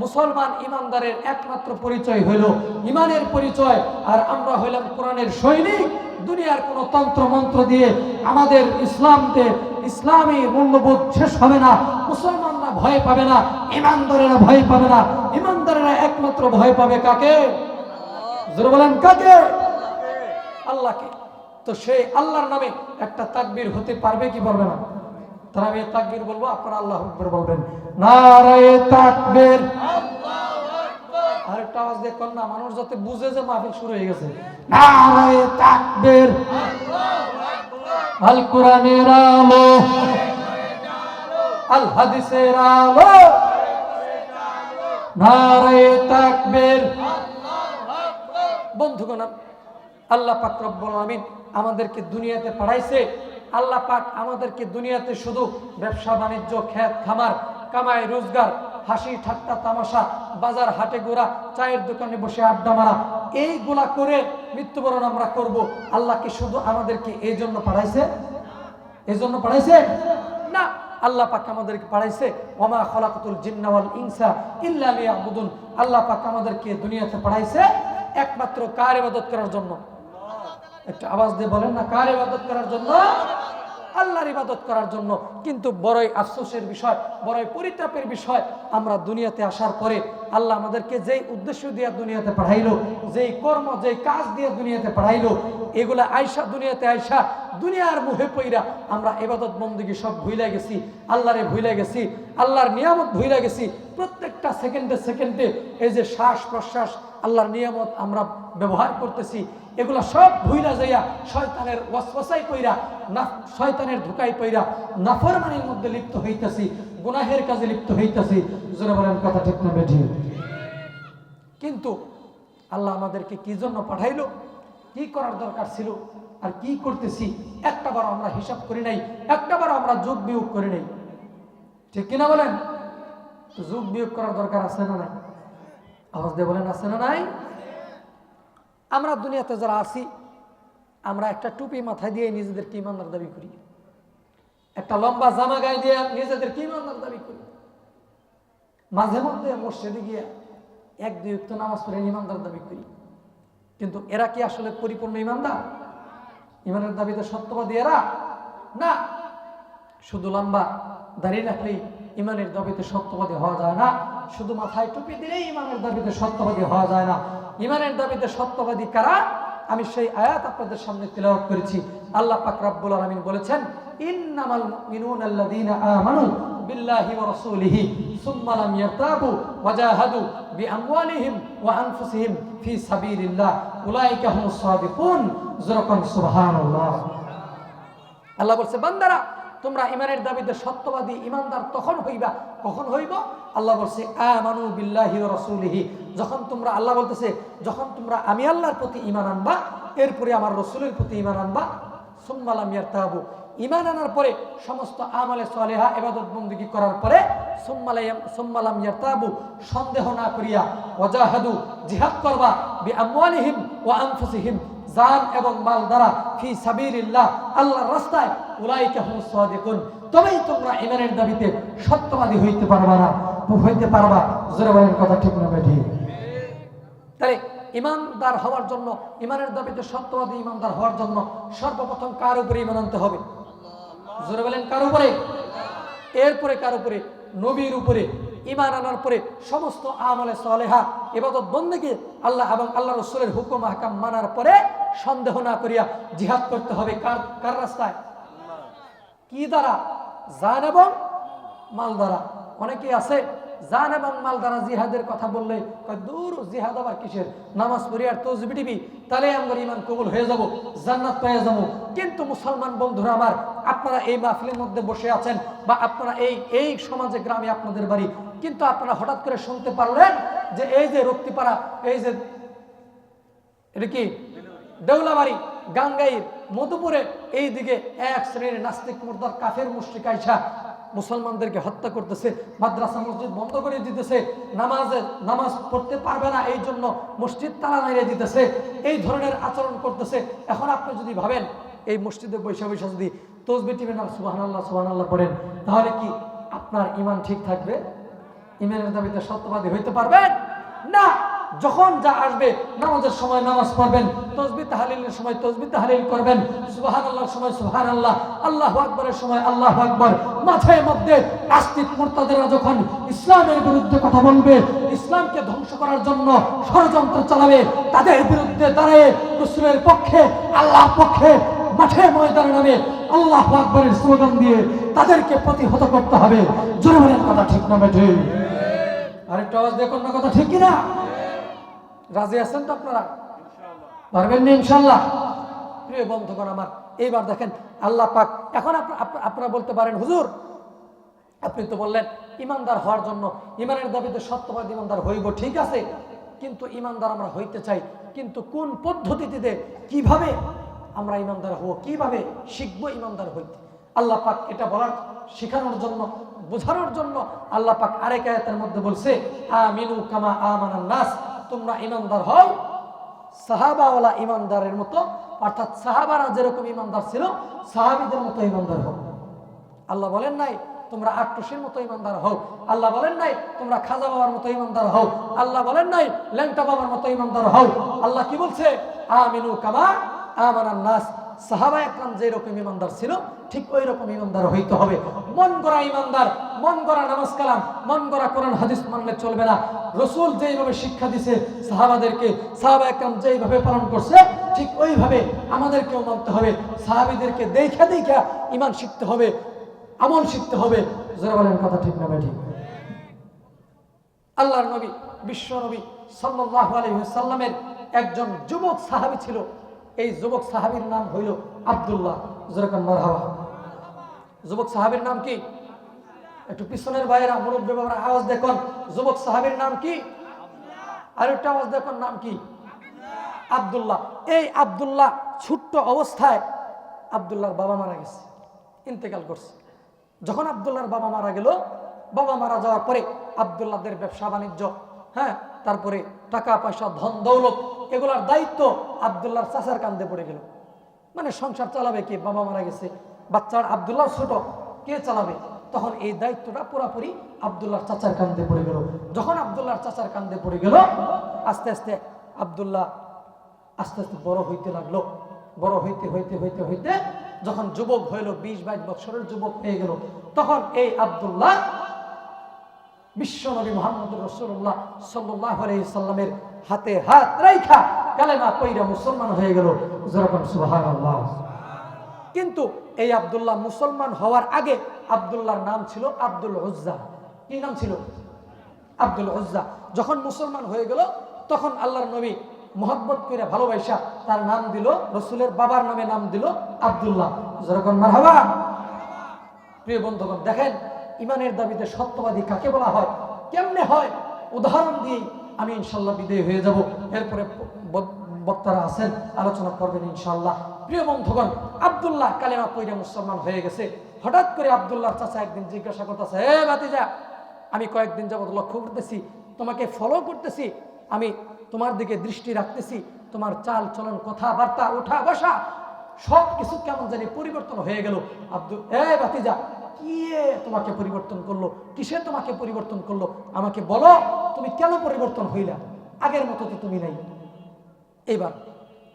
মুসলমান ইমানদারের একমাত্র পরিচয় হইল ইমানের পরিচয়, আর আমরা হইলাম কোরআনের সৈনিক। দুনিয়ার কোন তন্ত্র মন্ত্র দিয়ে আমাদের ইসলামী মূল্যবোধ শেষ হবে না। মুসলমানরা ভয় পাবে না, ইমানদারেরা ভয় পাবে না। ইমানদারেরা একমাত্র ভয় পাবে কাকে? জোরে বলেন কাকে? আল্লাহকে। তো সেই আল্লাহর নামে একটা তাকবীর হতে পারবে কি পারবে না? তাহলে আমি তাকবীর বলবো, আপনারা আল্লাহু আকবার বলবেন। নারায়ে তাকবীর, আল্লাহু আকবার। আরেকটা আওয়াজ দিয়ে কোন না, মানুষ যাতে বুঝে যে মাহফিল শুরু হয়ে গেছে। নারায়ে তাকবীর, আল্লাহু আকবার। আল কোরআনের আলো, আল হাদিসের আলো, নারায়ে তাকবীর, আল্লাহু আকবার। বন্ধুগণ, আল্লাহ পাক রব্বুল আলামিন আমাদেরকে দুনিয়াতে পাঠাইছে। আল্লাহ পাক আমাদেরকে দুনিয়াতে শুধু ব্যবসা বাণিজ্য, খেত খামার, কামাই রোজগার, হাসি ঠাট্টা তামাশা, বাজার হাটে ঘোরা, চায়ের দোকানে বসে আড্ডা মারা, এইগুলা করে মৃত্যুবরণ আমরা করব। আল্লাহ কি শুধু আমাদেরকে এই জন্য পাঠাইছে? এই জন্য পাঠাইছে না। আল্লাহ পাক আমাদেরকে পাঠাইছে ওমা খলাকাতুল জিন্না ওয়াল ইনসা ইল্লা লিয়াবুদুন। আল্লাহ পাক আমাদেরকে দুনিয়াতে পাঠাইছে একমাত্র কার ইবাদত করার জন্য। একটু আওয়াজ দিয়ে বলেন না, কার ইবাদত করার জন্য? আল্লাহর ইবাদত করার জন্য। কিন্তু বড়ই আফসোসের বিষয়, বড়ই পরিতাপের বিষয়, আমরা দুনিয়াতে আসার পরে আল্লাহ আমাদেরকে যেই উদ্দেশ্য দিয়ে দুনিয়াতে পাঠাইলো, যেই কর্ম, যেই কাজ দিয়ে দুনিয়াতে পাঠাইলো, এগুলা দুনিয়াতে আইসা দুনিয়ার মুহে পইরা আমরা ইবাদত বন্দেগী সব ভুইলা গেছি, আল্লাহরে ভুইলা গেছি, আল্লাহর নিয়ামত ভুইলা গেছি। প্রত্যেকটা সেকেন্ডে সেকেন্ডে এই যে শ্বাস প্রশ্বাস, আল্লাহর নিয়ামত আমরা ব্যবহার করতেছি, এগুলা সব ভুইলা যাইয়া শয়তানের ওয়াসওয়াসায় পইরা, শয়তানের ধোঁকায় পইরা নাফরমানির মধ্যে লিপ্ত হইতাছি, গুনাহের কাজে লিপ্ত হইতাছি। জোরে বলেন কথা ঠিক না বেঠিক? কিন্তু আল্লাহ আমাদেরকে কি জন্য পাঠাইলো, কি করার দরকার ছিল, আর কি করতেছি একটাবার আমরা হিসাব করি নাই, একটাবার আমরা যোগ বিয়োগ করি নাই। ঠিক কিনা বলেন? যোগ বিয়োগ করার দরকার আছে না নাই? আওয়াজ দিয়ে বলেন, আছে না নাই? আমরা দুনিয়াতে যারা আছি, আমরা একটা টুপি মাথায় দিয়ে নিজেদেরকে ইমানদার দাবি করি, একটা লম্বা জামা গায়ে দিয়ে নিজেদেরকে ইমানদার দাবি করি, মাঝে মধ্যে মসজিদে গিয়ে এক দুই ওয়াক্ত নামাজ পড়ে ইমানদার দাবি করি। কিন্তু এরা কি আসলে পরিপূর্ণ ইমানদার? ইমানের দাবিতে সত্যবাদী এরা না। শুধু লম্বা দাঁড়িয়ে রাখলেই ইমানের দাবিতে সত্যবাদী হওয়া যায় না, শুধু মাথায় টুপি দিলেই ইমানের দাবিতে সত্যবাদী হওয়া যায় না। ইমানের দাবিতে সত্যবাদী কারা? আমি সেই আয়াত আপনাদের সামনে তিলাওয়াত করেছি। আল্লাহ পাক রব্বুল আলামিন বলেছেন, ইন্নামাল মুমিনুনা আল্লাযীনা আমানু বিল্লাহি ওয়া রাসূলিহি সুম্মা লাম ইয়ারতাবু ওয়া জাহাদু বিআমওয়ালিহিম ওয়া আনফুসিহিম ফি সাবিলিল্লাহ উলাইকা হুমুস সাদিকুন। যখন সুবহানাল্লাহ। আল্লাহ বলছে, বান্দারা তোমরা ইমানের দাবিতে সত্যবাদী ইমানদার তখন হইবা, কখন হইব? আল্লাহ বলছে আমানু বিল্লাহি ওয়া রাসূলিহি, যখন তোমরা, আল্লাহ বলতেছে যখন তোমরা আমি আল্লাহর প্রতি ঈমান আনবা, এরপরে আমার রাসূলের প্রতি ঈমান আনবা, সুম্মা লাম ইয়ারতাবু, ঈমান আনার পরে সমস্ত আমলে সালেহা ইবাদত বندگی করার পরে সুম্মা লাম ইয়ারতাবু, সন্দেহ না করিয়া, ওয়াজাহাদু, জিহাদ করবা, বিআমওয়ালিহিম ওয়া আনফুসিহিম, জান এবং মাল দ্বারা, ফি সাবিলিল্লাহ, আল্লাহর রাস্তায়, উলাইকা হুমুস সাদিকুন, তবেই তোমরা ঈমানের দাবিতে সত্যবাদী হইতে পারবা না, হইতে পারবা। জোরে বলেন কথা ঠিক না বেঠিক? তাই ইমানদার হওয়ার জন্য, ঈমানের দাবিতে সত্যবাদী ইমানদার হওয়ার জন্য সর্বপ্রথম কার উপরে ঈমান আনতে হবে? জোরে বলেন কার উপরে? এরপরে কার উপরে? নবীর উপরে। ঈমান আনার পরে সমস্ত আমলে সালেহা ইবাদত বন্দেগী আল্লাহ এবং আল্লাহ রাসূলের হুকুম আহকাম মানার পরে সন্দেহ না করিয়া জিহাদ করতে হবে। কার রাস্তায়? কি দ্বারা? জান এবং মাল দ্বারা। অনেকেই আছে জান এবং মাল দ্বারা জিহাদের কথা বললে দূর, জিহাদ আবার কিসের, নামাজ পড়ি আর তাসবিহ দিবি, তাহলে আমার ঈমান কবুল হয়ে যাব, জান্নাত পেয়ে যাব। কিন্তু মুসলমান বন্ধুরা আমার, আপনারা এই মাহফিলের মধ্যে বসে আছেন, বা আপনারা এই সমাজে, গ্রামে আপনাদের বাড়ি, কিন্তু আপনারা হঠাৎ করে শুনতে পারলেন যে এই যে রক্তিপাড়া, এই যে এটা কি দেউলাবাড়ি, গাঙ্গাইর, মধুপুরে, এই দিকে এক শ্রেণীর নাস্তিক মুরতাদ কাফের মুশরিক আইসা মুসলমানদেরকে হত্যা করতেছে, মাদ্রাসা মসজিদ বন্ধ করে দিতেছে, নামাজ পড়তে পারবে না এই জন্য মসজিদ তালা মেরে দিতেছে, এই ধরনের আচরণ করতেছে। এখন আপনি যদি ভাবেন এই মসজিদে বৈশা বৈশা যদি তাসবিহ টিপেন আর সুবহানাল্লাহ সুবহানাল্লাহ পড়েন, তাহলে কি আপনার ঈমান ঠিক থাকবে? ইমানের দাবিতে সত্যবাদী হইতে পারবেন না। যখন যা আসবে, নামাজের সময় নামাজ পড়বেন, তাসবিহ তাহলিলের সময় তাসবিহ তাহলিল করবেন, সুবহানাল্লাহর সময় সুবহানাল্লাহ, আল্লাহু আকবারের সময় আল্লাহু আকবার। মাঝে মধ্যে নাস্তিক মুরতাদেরা যখন ইসলামের বিরুদ্ধে কথা বলবে, ইসলামকে ধ্বংস করার জন্য ষড়যন্ত্র চালাবে, তাদের বিরুদ্ধে দাঁড়িয়ে রাসূলের পক্ষে, আল্লাহর পক্ষে মাঠে ময়দানে নামে আল্লাহু আকবারের স্লোগান দিয়ে তাদেরকে প্রতিহত করতে হবে। জোরে বলেন কথা ঠিক না বেঠে? আরেকটা আওয়াজ দেখুন না, কথা ঠিক কিনা? রাজি আছেন তো আপনারা? পারবেন না ইনশাআল্লাহ? প্রিয় বন্ধুগণ আমার, এইবার দেখেন আল্লাহ পাক, এখন আপনারা বলতে পারেন হুজুর আপনি তো বললেন ইমানদার হওয়ার জন্য ইমানের দাবিতে সত্যবাদী ইমানদার হইব, ঠিক আছে, কিন্তু ইমানদার আমরা হইতে চাই, কিন্তু কোন পদ্ধতিতে কিভাবে আমরা ইমানদার হব, কিভাবে শিখবো ইমানদার হইতে? আল্লাহ পাক এটা বলার শেখানোর জন্য, বোঝানোর জন্য আল্লাহ পাক আরেক আয়াতের মধ্যে বলছে আমিনু কামা আমানান নাস, তোমরা ইমানদার হও সাহাবাওয়ালা ইমানদারের মতো, অর্থাৎ সাহাবারা যেরকম ইমানদার ছিল সাহাবীদের মতো ইমানদার হও। আল্লাহ বলেন নাই তোমরা আটটুসির মতো ইমানদার হও, আল্লাহ বলেন নাই তোমরা খাজা বাবার মতো ইমানদার হও, আল্লাহ বলেন নাই ল্যাংটা বাবার মতো ইমানদার হও। আল্লাহ কি বলছে? আমিনু কামা আমানান নাস, সাহাবা একরাম যেরকম ইমানদার ছিল ঠিক ওই রকম ইমানদার হইতে হবে। মন গড়া ইমানদার, মন গড়া নামাজ কালাম, মন গড়া কোরআন হাদিস মানলে চলবে না। রাসূল যেইভাবে শিক্ষা দিয়েছে সাহাবাদেরকে, সাহাবা একরাম যেইভাবে পালন করছে ঠিক ওইভাবে আমাদেরকেও মানতে হবে। সাহাবীদেরকে দেখা দেখা ঈমান শিখতে হবে, আমল শিখতে হবে। যারা বলেন কথা ঠিক না ঠিক? আল্লাহর নবী, বিশ্ব নবী সাল্লাল্লাহু আলাইহি ওয়াসাল্লামের একজন যুবক সাহাবী ছিল। এই যুবক সাহাবীর নাম হইল আব্দুল্লাহ। যেরকম মারহাবা। যুবক সাহাবীর নাম কি? একটু পিছনের ভাইয়েরা, মুরব্বী বাবারা আওয়াজ দেখুন, যুবক সাহাবীর নাম কি? আর একটা আওয়াজ দেখুন, নাম কি? আব্দুল্লাহ। এই আব্দুল্লাহ ছোট্ট অবস্থায় আব্দুল্লাহর বাবা মারা গেছে, ইন্তেকাল করছে। যখন আব্দুল্লাহর বাবা মারা গেল, বাবা মারা যাওয়ার পরে আব্দুল্লাহদের ব্যবসা বাণিজ্য, হ্যাঁ, তারপরে টাকা পয়সা ধন দৌলত, এগুলার দায়িত্ব আব্দুল্লাহর চাচার কাঁধে পড়ে গেল। মানে সংসার চালাবে কে? বাবা মারা গেছে, বাচ্চার আব্দুল্লাহ ছোট, কে চালাবে? তখন এই দায়িত্বটা পুরাপুরি আব্দুল্লাহর চাচার কাঁধে পড়ে গেল। যখন আব্দুল্লাহর চাচার কাঁধে পড়ে গেল, আস্তে আস্তে আব্দুল্লাহ আস্তে আস্তে বড় হইতে লাগলো। বড় হইতে হইতে হইতে হইতে যখন যুবক হইল, 20-22 বছরের যুবক হয়ে গেল, তখন এই আব্দুল্লাহ বিশ্ব নবী মুহাম্মদুর রাসূলুল্লাহ সাল্লাল্লাহু আলাইহি সাল্লামের হাতে হাত রাইখা কালেমা পয়রা মুসলমান হয়ে গেল। যেরকম সুবহানাল্লাহ। কিন্তু এই আব্দুল্লাহ মুসলমান হওয়ার আগে আব্দুল্লাহর নাম ছিল আব্দুল উজ্জা। কি নাম ছিল? আব্দুল উজ্জা। যখন মুসলমান হয়ে গেল, তখন আল্লাহর নবী মোহাব্বত করে ভালোবাসা তার নাম দিল, রাসূলের বাবার নামে নাম দিল আব্দুল্লাহ। যেরকম মারহাবা। প্রিয় বন্ধুগণ, দেখেন ইমানের দাবিতে সত্যবাদী কাকে বলা হয়, কেমনে হয়, উদাহরণ দিয়ে আমি ইনশাল্লাহ বিদায় হয়ে যাব। এরপরে বক্তারা আছেন, আলোচনা করবেন ইনশাল্লাহ। প্রিয় বন্ধুগণ, আব্দুল্লাহ কালেমা পয়রা মুসলমান হয়ে গেছে। হঠাৎ করে আব্দুল্লাহর চাচা একদিন জিজ্ঞাসা করতেছে, হে ভাতিজা, আমি কয়েকদিন যাবত লক্ষ্য করতেছি, তোমাকে ফলো করতেছি, আমি তোমার দিকে দৃষ্টি রাখতেছি, তোমার চাল চলন, কথাবার্তা, ওঠা বসা সব কিছু কেমন জানি পরিবর্তন হয়ে গেল। ভাতিজা, কি তোমাকে পরিবর্তন করলো? কিসে তোমাকে পরিবর্তন করলো? আমাকে বলো, তুমি কেন পরিবর্তন হইলা? আগের মতো তো তুমি নাই। এইবার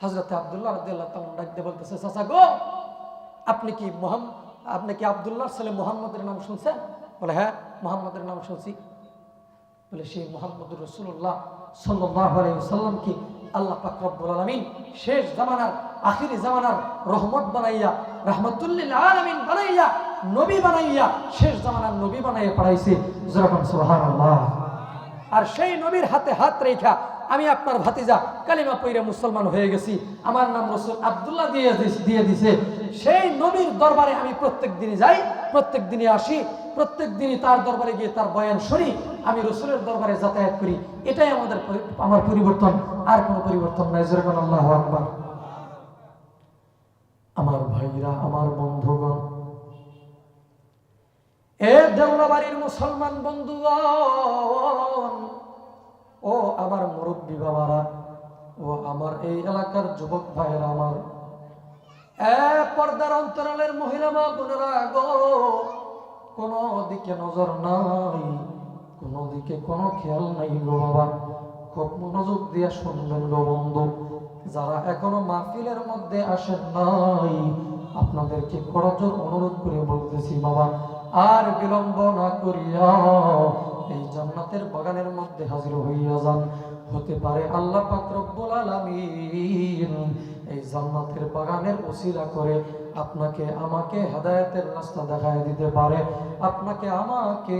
হযরত আব্দুল্লাহ রাদিয়াল্লাহু তাআলা ডাকতে বলতেছে, চাচা গো, আপনি কি আব্দুল্লাহর ছেলে মুহাম্মদের নাম শুনছেন? বলে, হ্যাঁ, মুহাম্মদের নাম শুনছি। বলে, সেই মুহাম্মদুর রাসূলুল্লাহ সাল্লাল্লাহু আলাইহি ওয়াসাল্লাম কি আল্লাহ পাক রব্বুল আলামিন শেষ জামানার, আখিরি জামানার রহমত বানাইয়া, রাহমাতুল লিল আলামিন বানাইয়া, নবী বানাইয়া, শেষ জামানার নবী বানাইয়া পাঠাইছে। যেরকম সুবহানাল্লাহ। আর সেই নবীর হাতে হাত রেখা আমি আপনার ভাতিজা কালিমা পয়রা মুসলমান হয়ে গেছি, আমার নাম রাসূল আব্দুল্লাহ দিয়ে দিছে। সেই নবীর দরবারে আমি প্রত্যেক দিনই যাই, প্রত্যেক দিনই আসি, প্রত্যেক দিনই তার দরবারে গিয়ে তার বয়ান শুনি, আমি রাসূলের দরবারে যাতায়াত করি। এটাই আমার পরিবর্তন, আর কোনো পরিবর্তন নাই। যেরকম আল্লাহু আকবার। আমার ভাইরা, আমার বন্ধুগণ, এ দেওলাবাড়ির মুসলমান বন্ধুগণ, ও আমার মুরব্বী বাবারা, ও আমার এই এলাকার যুবক ভাইয়েরা, আমার পর্দার অন্তরালের মহিলা মা বোনেরা গো, কোনো দিকে নজর নাই, কোনো দিকে কোনো খেয়াল নাই গো বাবা। খুব মনোযোগ দিয়ে শুনবেন গো বন্ধু। যারা এখনো মাহফিলের মধ্যে আসেন নাই, আপনাদেরকে করজোর অনুরোধ করে বলতেছি বাবা, আর বিলম্ব না করিয়া এই জান্নাতের বাগানের মধ্যে হাজির হইয়া যান। হতে পারে আল্লাহ পাক রব্বুল আলামিন এই জান্নাতের বাগানের ওসিলা করে আপনাকে আমাকে হেদায়েতের রাস্তা দেখায় দিতে পারে, আপনাকে আমাকে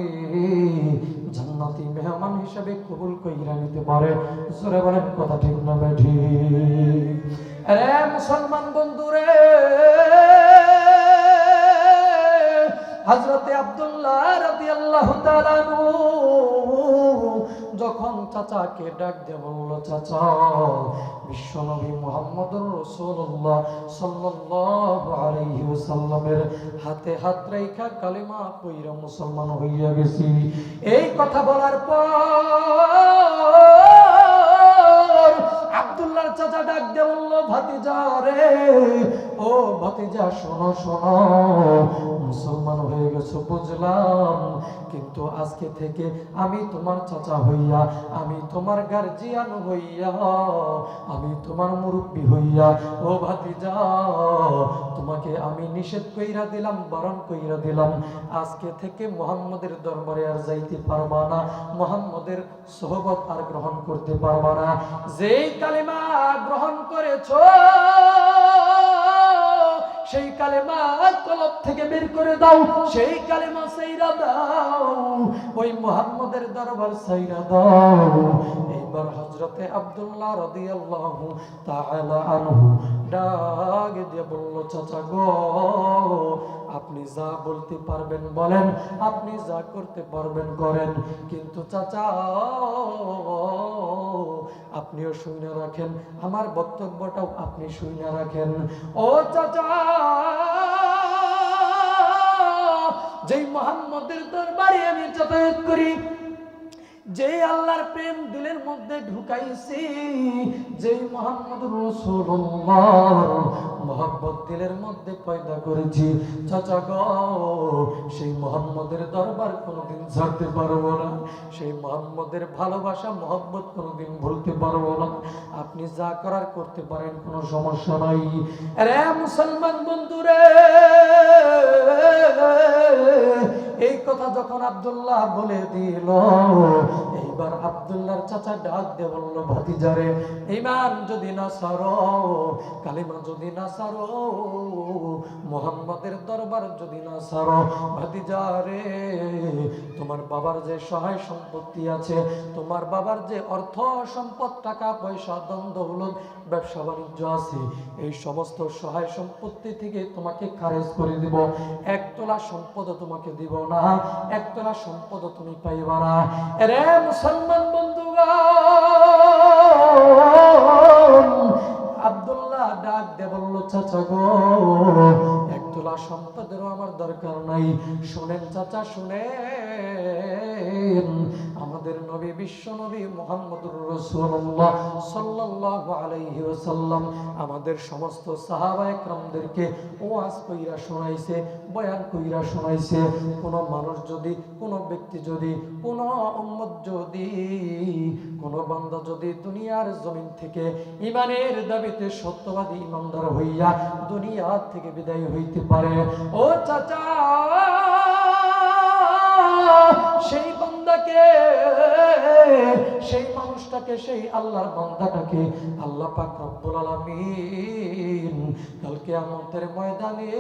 জান্নাতি মেহমান হিসেবে কবুল কইরা নিতে পারে। জোরে বলেন কথা ঠিক না বেঠিক? আরে মুসলমান বন্ধুরে, হযরতে আব্দুল্লাহ রাদিয়াল্লাহু তাআলা যখন চাচাকে ডাক দিয়ে বলল, চাচা, বিশ্বনবী মুহাম্মদুর রাসূলুল্লাহ সাল্লাল্লাহু আলাইহি ওয়াসাল্লামের হাতে হাত রাইখা কালিমা পয়রা মুসলমান হইয়া গেছি। এই কথা বলার পর আব্দুল্লাহর চাচা ডাক দিয়ে বলল, ভাতিজা রে, ও ভাতিজা, শোনো শোনো, মুসলমান হয়ে গেছো বুঝলাম, কিন্তু আজকে থেকে আমি তোমার চাচা হইয়া, আমি তোমার গার্জিয়ান হইয়া, আমি তোমার মুরব্বী হইয়া, ও ভাতিজা, তোমাকে আমি নিষেধ কইরা দিলাম, বারণ কইরা দিলাম, আজকে থেকে মুহাম্মদের দরবারে আর যাইতে পারবা না, মুহাম্মদের সোহবত আর গ্রহণ করতে পারবা না। যেই কালেমা গ্রহণ করেছো সেই কালেমা কলব থেকে বের করে দাও, সেই কালেমা সাইরা দাও, ওই মুহাম্মদের দরবার সাইরা দাও। এইবার হযরতে আব্দুল্লাহ রাদিয়াল্লাহু তাআলা আনহু ডাক দিয়ে বলল, চাচা গো, আপনি যা বলতে পারবেন বলেন, আপনি যা করতে পারবেন করেন, কিন্তু চাচা আপনিও শুনে রাখেন, আমার বক্তব্যটাও আপনি শুনে রাখেন। ও চাচা, যেই মুহাম্মদের দরবারে আমি যাতায়াত করি, যে আল্লাহর প্রেম দিলের মধ্যে ঢুকাইছি, যেই মুহাম্মদুর রাসূলুল্লাহ মহব্বত দিলের মধ্যে পয়দা করেছি, চাচা গো, সেই মুহাম্মদের দরবার কোনোদিন ছাড়তে পারবো না, সেই মুহাম্মদের ভালোবাসা মহব্বত কোনোদিন ভুলতে পারবো না। আপনি যা করার করতে পারেন, কোনো সমস্যা নাই। আরে মুসলমান বন্ধুরে, এই কথা যখন আব্দুল্লাহ বলে দিল, এইবার আব্দুল্লাহর চাচা ডাক দিয়ে বলল, ভাতিজারে, ঈমান যদি না ছাড়ো, কালিমা যদি না ছাড়ো, মুহাম্মদের দরবার যদি না ছাড়ো, ভাতিজারে, তোমার বাবার যে সহায় সম্পত্তি আছে, তোমার বাবার যে অর্থ সম্পদ, টাকা পয়সা, ধন দৌলত, ব্যবসা বাণিজ্য আছে, এই সমস্ত সহায় সম্পত্তি থেকে তোমাকে খারেজ করে দিব। এক তোলা সম্পদ তোমাকে দিব না, এক তোলা সম্পদ তুমি পাইবা না। আরে মুসলমান বন্ধুগণ, আব্দুল্লাহ ডাক দিয়ে বলল, চাচা গো, এক তোলা সম্পদেরও আমার দরকার নাই। শুনেন চাচা, শুনেন, আমাদের নবী, বিশ্ব নবী মুহাম্মদুর রাসূলুল্লাহ সাল্লাল্লাহু আলাইহি ওয়াসাল্লাম আমাদের সমস্ত সাহাবায়ে কেরামদেরকে ওয়াজ কইরা শোনাইছে, বয়ান কইরা শোনাইছে। কোন মানুষ যদি, কোন ব্যক্তি যদি, কোন উম্মত যদি, কোন বান্দা যদি দুনিয়ার জমিন থেকে ঈমানের দাবিতে সত্যবাদী ঈমানদার হইয়া দুনিয়া থেকে বিদায় হইতে পারে, ও চাচা, সেই বান্দাকে, সেই মানুষটাকে, সেই আল্লাহর বান্দাটাকে আল্লাহ পাক রব্বুল আলামিন কাল কিয়ামতের ময়দানে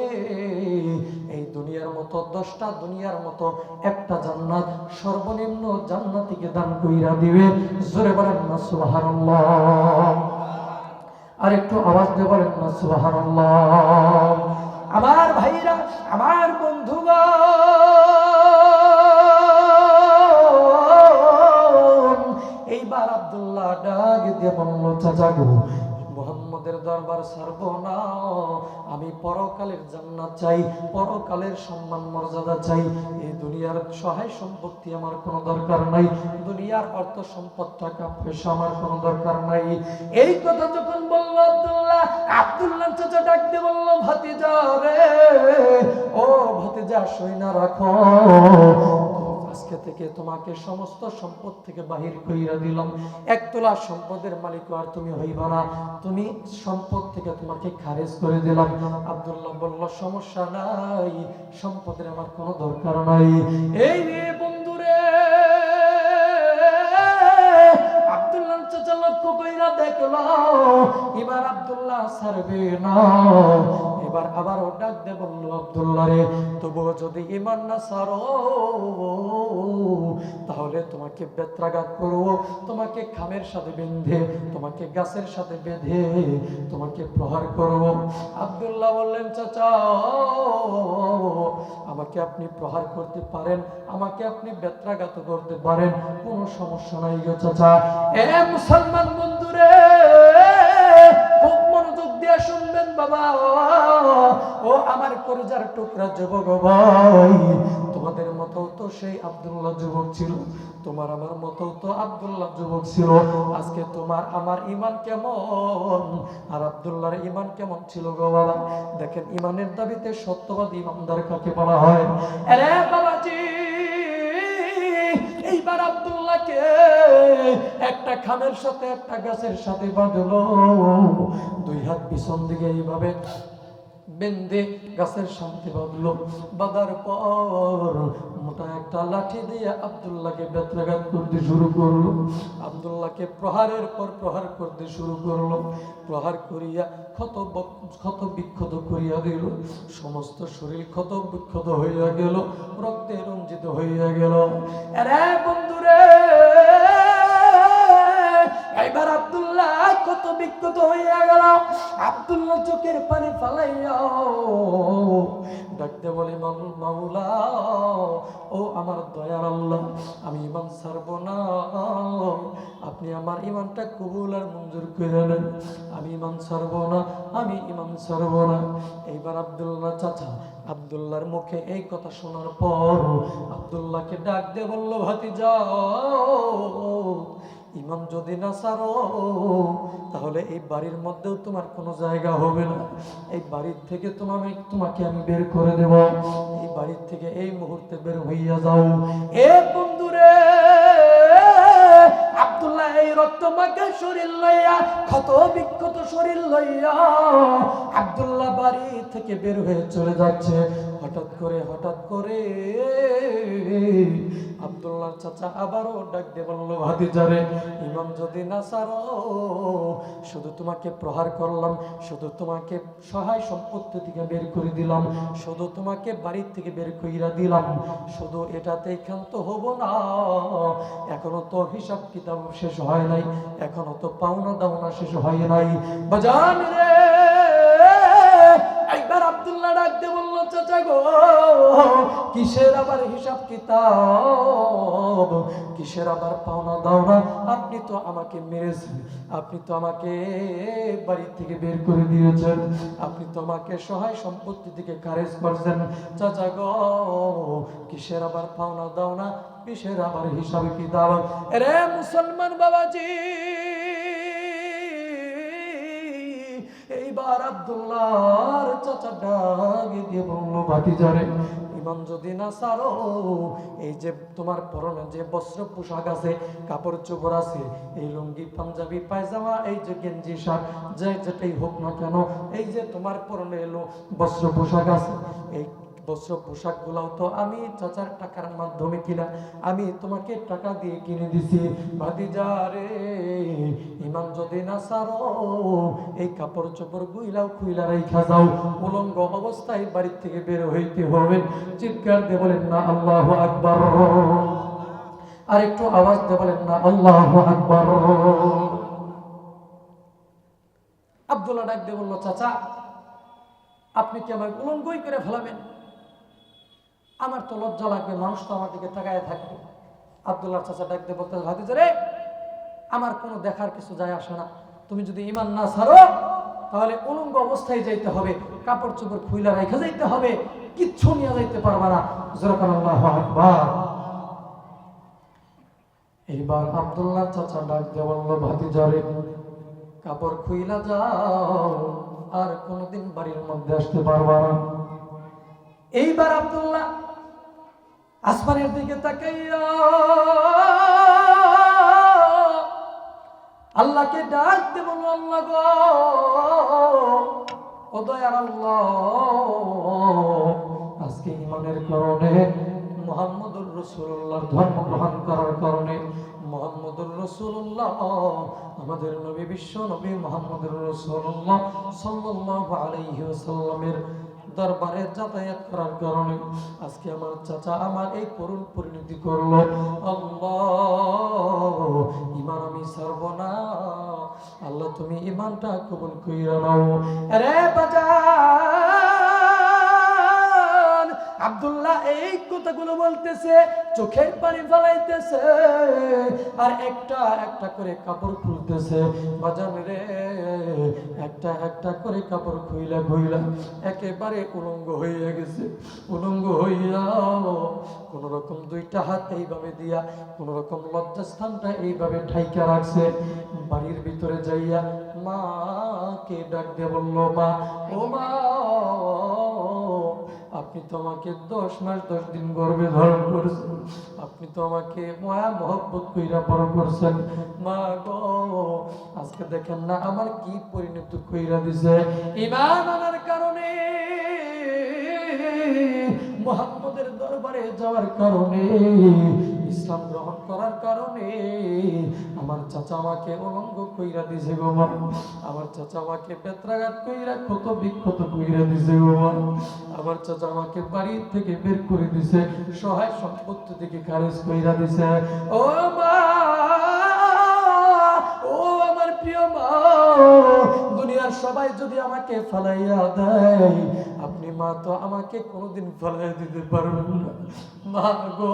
এই দুনিয়ার মতো 10টা দুনিয়ার মতো একটা জান্নাত, সর্বনিম্ন জান্নাতিকে দান কইরা দিবে। জোরে বলেন না সুবহানাল্লাহ। আর একটু আওয়াজ দিয়ে বলেন না সুবহানাল্লাহ। আমার ভাইরা, আমার বন্ধুগণ, এইবার আব্দুল্লাহ ডাক দিয়ে বলল, চাচা গো, মুহাম্মদের দরবার ছাড়বো না, আমি পরকালের জান্নাত চাই, পরকালের সম্মান মর্যাদা চাই। এই দুনিয়ার সহায় সম্পত্তি আমার কোনো দরকার নাই, দুনিয়ার অর্থ সম্পদ, টাকা পয়সা আমার কোনো দরকার নাই। এই কথা যখন বলল আব্দুল্লাহ, আব্দুল্লাহ চাচা ডাক দিয়ে বলল, ভাতিজা রে, ও ভাতিজা, শুইনা রাখো, আজকে থেকে তোমাকে সমস্ত সম্পদ থেকে বাহির কইরা দিলাম, এক তোলা সম্পদের মালিক আর তুমি হইবা না, তুমি সম্পদ থেকে তোমাকে খারেজ করে দিলাম। আব্দুল্লাহ বলল সমস্যা নাই, সম্পদের আমার কোনো দরকার নাই। এই রে বন্ধুরে, আব্দুল্লাহ চাচা লক্ষ্য কইরা দেখলো এবার আব্দুল্লাহ ছাড়বে না। এবার আবার ও ডাক দিয়ে বলল আব্দুল্লাহ রে, তবুও যদি ঈমান না ছাড়ো তাহলে তোমাকে বেত্রাঘাত করবো, তোমাকে খামের সাথে বেঁধে, তোমাকে গাছের সাথে বেঁধে তোমাকে প্রহার করব। আব্দুল্লাহ বললেন চাচা আমাকে আপনি প্রহার করতে পারেন, আমাকে আপনি বেত্রাঘাত করতে পারেন, কোনো সমস্যা নাই গো চাচা। এ মুসলমান বন্ধুরে খুব মনোযোগ দিয়ে শুনবেন বাবা, ও আমার কলিজার টুকরা যুবক ভাই, তোমাদের মতো তো সেই আব্দুল্লাহ যুবক ছিল, তোমার আমার মতো তো আব্দুল্লাহ যুবক ছিল। আজকে তোমার আমার ঈমান কেমন আর আব্দুল্লাহর ঈমান কেমন ছিল গো বাবা। দেখেন ঈমানের দাবিতে সত্যবাদী ইমানদার কাকে বলা হয়। আরে বাবাজি, এইবার আব্দুল্লাহকে একটা খামের সাথে একটা গাছের সাথে বাঁধলো, দুই হাত পিছন দিকে এইভাবে বেঁধে গাছের সাথে বাঁধলো। বাঁধার পর মোটা একটা লাঠি দিয়ে আব্দুল্লাহকে বেত্রাঘাত করতে শুরু করলো, আব্দুল্লাহকে প্রহারের পর প্রহার করতে শুরু করলো। প্রহার করিয়া ক্ষত বিক্ষত করিয়া দিল, সমস্ত শরীর ক্ষত বিক্ষত হইয়া গেল, রক্তে রঞ্জিত হইয়া গেল। আরে বন্ধুরে, এইবার আব্দুল্লাহ কত বিক্ষত হইয়া গেল। আব্দুল্লাহ চোখের পানি ফালাইয়া ডাকতে বলে মাওলা, ও আমার দয়ার আল্লাহ, আমি ঈমান ছাড়বো না, আপনি আমার ঈমানটা কবুল আর মঞ্জুর করে নেন, আমি ঈমান ছাড়বো না, আমি ঈমান ছাড়বো না। এইবার আব্দুল্লাহ চাচা আব্দুল্লাহর মুখে এই কথা শোনার পর আব্দুল্লাহকে ডাক দিয়ে বলল ভাতিজা, ঈমান যদি না ছাড়ো তাহলে এই বাড়ির মধ্যেও তোমার কোনো জায়গা হবে না, এই বাড়ির থেকে তোমাকে আমি বের করে দেব, এই বাড়ির থেকে এই মুহূর্তে বের হইয়া যাও। এ বন্ধুরে, আব্দুল্লাহ এই রক্তমাখা শরীর লইয়া, ক্ষত বিক্ষত শরীর লইয়া আব্দুল্লাহ বাড়ি থেকে বের হয়ে চলে যাচ্ছে। হঠাৎ করে আব্দুল্লাহর চাচা আবারও ডাক দিয়ে বলল ভাতিজারে, ঈমান যদি না ছাড়ো, শুধু তোমাকে প্রহার করলাম, শুধু তোমাকে সহায় সম্পত্তি থেকে বের করে দিলাম, শুধু তোমাকে বাড়ি থেকে বের কইরা দিলাম, শুধু এটাতেই ক্ষান্ত হব না, এখনো তো হিসাব কিতাব শেষ হয় নাই, এখনো তো পাওনা দাওনা শেষ হয় নাই। বাজান রে, একবার আব্দুল্লাহ ডাক দিয়ে বলল চাচা গো, কিসের আবার হিসাব কিতাব, কিসের আবার পাওনা দাওনা, আপনি তো আমাকে মেরেছেন, আপনি তো আমাকে বাড়ি থেকে বের করে দিয়েছেন, আপনি তো আমাকে সহায় সম্পত্তি থেকে খারেজ করছেন, চাচা গো কিসের আবার পাওনা দাওনা, কিসের আবার হিসাব কিতাব। রে মুসলমান বাবাজি, এইবার আব্দুল্লাহর চাচা ডাক দিয়ে বলল ভাতিজারে, ঈমান যদি না ছাড়ো, এই যে তোমার পরনে যে বস্ত্র পোশাক আছে, কাপড় চোপড় আছে, এই লুঙ্গি পাঞ্জাবি পায়জামা, এই যে গেঞ্জি শার্ট, যেটাই হোক না কেন, এই যে তোমার পরনে এলো বস্ত্র পোশাক আছে, এই বস্ত্র পোশাক গুলাও তো আমি চাচার টাকার মাধ্যমে কিনা, আমি তোমাকে টাকা দিয়ে কিনে দিছি। ভাতিজা রে, ঈমান যদি না ছাড়ো, এই কাপড় চোপড় গুইলাও খুইলা রাইখা যাও, উলঙ্গ অবস্থায় বাড়ি থেকে বের হইতে হবে। চিৎকার দিয়ে বলেন না আল্লাহু আকবার, আর একটু আওয়াজ দিয়ে বলেন না আল্লাহু আকবার। আব্দুল্লাহ ডাক দিয়ে বলল চাচা, আপনি কি আমার উলঙ্গই করে ফেলাবেন? আমার তো লজ্জা লাগবে, মানুষ তো আমার দিকে তাকায় থাকবে। আব্দুল্লাহ চাচা ডাক দিয়ে বলতে, ভাতিজা রে, আমার কোনো দেখার কিছু যায় আসে না, তুমি যদি ঈমান না ছাড়ো তাহলে উলঙ্গ অবস্থায় যাইতে হবে, কাপড় চোপড় খুইলা রাইখা যাইতে হবে, কিচ্ছু নিয়ে যাইতে পারবা না। যখন আল্লাহু আকবার। এইবার আব্দুল্লাহ চাচা ডাক দিয়ে বলল ভাতিজা রে, কাপড় খুইলা যাও, আর কোনোদিন বাড়ির মধ্যে আসতে পারবা না। এইবার আব্দুল্লাহ আসমানের দিকে তাকাইয়া আল্লাহকে ডাক দে, বলো আল্লাহ গো, ও দয়ার আল্লাহ, আজকে ঈমানের কারণে মুহাম্মদুর রাসূলুল্লাহর ধর্ম গ্রহণ করার কারণে মুহাম্মদুর রাসূলুল্লাহ আমাদের নবী, বিশ্ব নবী মুহাম্মদুর রাসূলুল্লাহ সাল্লাল্লাহু আলাইহি ওয়াসাল্লামের দরবারে যাতায়াত করার কারণে আজকে আমার চাচা আমার এই করুণ পরিণতি করলো। আল্লাহ, ঈমান আমি ছাড়ব না। আল্লাহ, তুমি ঈমানটা কবুল কইরা নাও। আরে বাজান, আব্দুল্লাহ এই কথাগুলো বলতেছে, চোখের পানি ফেলাইতেছে, আর একটা একটা করে কাপড় খুলতেছে। বাজান রে, একটা একটা করে কাপড় খুইলা খুইলা একেবারে উলঙ্গ হইয়া গেছে। উলঙ্গ হইয়া কোন রকম দুইটা হাত এইভাবে দিয়া কোন রকম লজ্জাস্থানটা এইভাবে ঠাইকা রাখছে। বাড়ির ভিতরে যাইয়া মাকে ডাক দিয়ে বলল, মা, ও মা, আপনি তো আমাকে 10 মাস 10 দিন গর্ভে ধারণ করেছেন, আপনি তো আমাকে মায়া মহব্বত কইরা বড় করছেন। মা গো, আজকে দেখেন না আমার কি পরিণতি কইরা দিছে। ঈমান আনার কারণে, মুহাম্মদের দরবারে যাওয়ার কারণে, ইসলাম গ্রহণ করার কারণে আমার চাচা আমাকে উলঙ্গ কইরা দিছে গো মা। আমার চাচা আমাকে বেত্রাঘাত কইরা ক্ষত বিক্ষত কইরা দিছে গো মা। আমার চাচা আমাকে বাড়ি থেকে বের করে দিছে, সহায় সম্পত্তি থেকে খারিজ কইরা দিছে। ও মা, ও আমার প্রিয় মা, দুনিয়ার সবাই যদি আমাকে ফালাইয়া দেয়, আপনি মা তো আমাকে কোনোদিন ফালাইয়া দিতে পারবেন না। মা গো,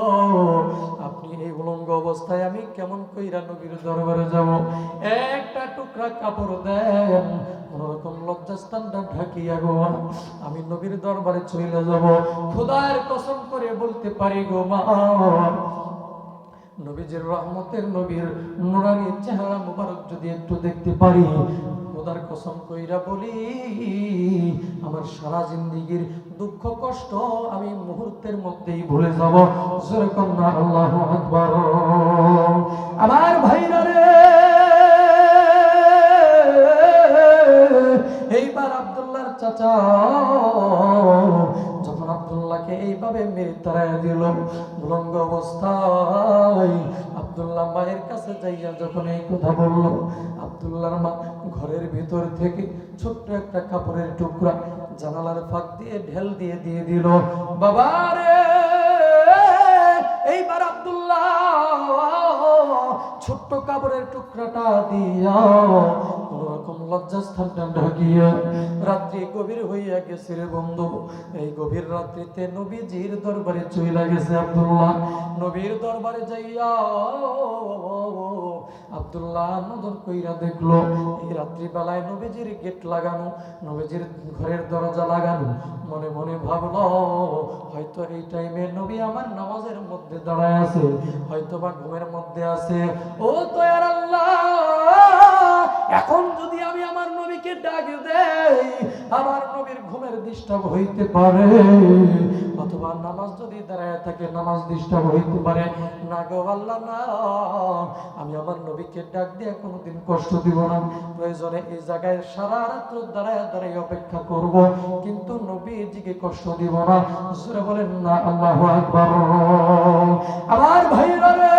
আপনি এই উলঙ্গ অবস্থায় আমি কেমন কইরা নবীর দরবারে যাব? একটা টুকরা কাপড় দেন, কোন রকম লজ্জাস্থানটা ঢাকিয়া গো আমি নবীর দরবারে চলে যাব। খোদার কসম করে বলতে পারি গো মা, নবীজির রহমতের, নবীর নুরানি চেহারা মুবারক যদি একটু দেখতে পারি, খোদার কসম কইরা বলি, আমার সারা জিন্দেগীর দুঃখ কষ্ট আমি মুহূর্তের মধ্যেই ভুলে যাব। জোরে কন্যা আল্লাহু আকবার। আমার ভাইরা রে, এইবার আব্দুল্লাহর চাচা যখন আব্দুল্লাহকে এইভাবে মেরে তাড়াইয়া দিল উলঙ্গ অবস্থায়, আব্দুল্লাহ মায়ের কাছে যাইয়া যখন এই কথা বলল, আব্দুল্লাহর মা ঘরের ভিতর থেকে ছোট্ট একটা কাপড়ের টুকরা জানালার ফাঁক দিয়ে ঢেল দিয়ে দিয়ে দিল। বাবা রে, এইবার আব্দুল্লাহ ছোট্ট কাপড়ের টুকরাটা দিয়া কোন রকম লজ্জাস্থানটা ঢাকিয়া, রাত্রি গভীর হইয়া গেছে রে বন্ধু। এই গভীর রাত্রিতে নবীজির দরবারে চইলা গেছে আব্দুল্লাহ। নবীর দরবারে যাইয়া আব্দুল্লাহ নজর কইরা দেখলো এই রাত্রি বেলায় নবীজির গেট লাগানো, নবীজির ঘরের দরজা লাগানো। মনে মনে ভাবলো, হয়তো এই টাইমে নবী আমার নামাজের মধ্যে দাঁড়ায় আছে, হয়তো বা ঘুমের মধ্যে আছে। ও দয়ার আল্লাহ, এখন যদি আমি আমার নবীকে ডাক দেই, আমার নবীর ঘুমের ডিস্টার্ব হইতে পারে, অথবা নামাজ যদি দাঁড়ায় থাকে নামাজ ডিস্টার্ব হইতে পারে। না গো আল্লাহ, না, আমি আমার নবীকে ডাক দিয়ে কোনোদিন কষ্ট দিব না। প্রয়োজনে এই জায়গায় সারা রাত্র দাঁড়ায় দাঁড়ায় অপেক্ষা করব, কিন্তু নবীজিকে কষ্ট দিব না। জোরে বলেন না আল্লাহু আকবার। আমার ভাইরা রে,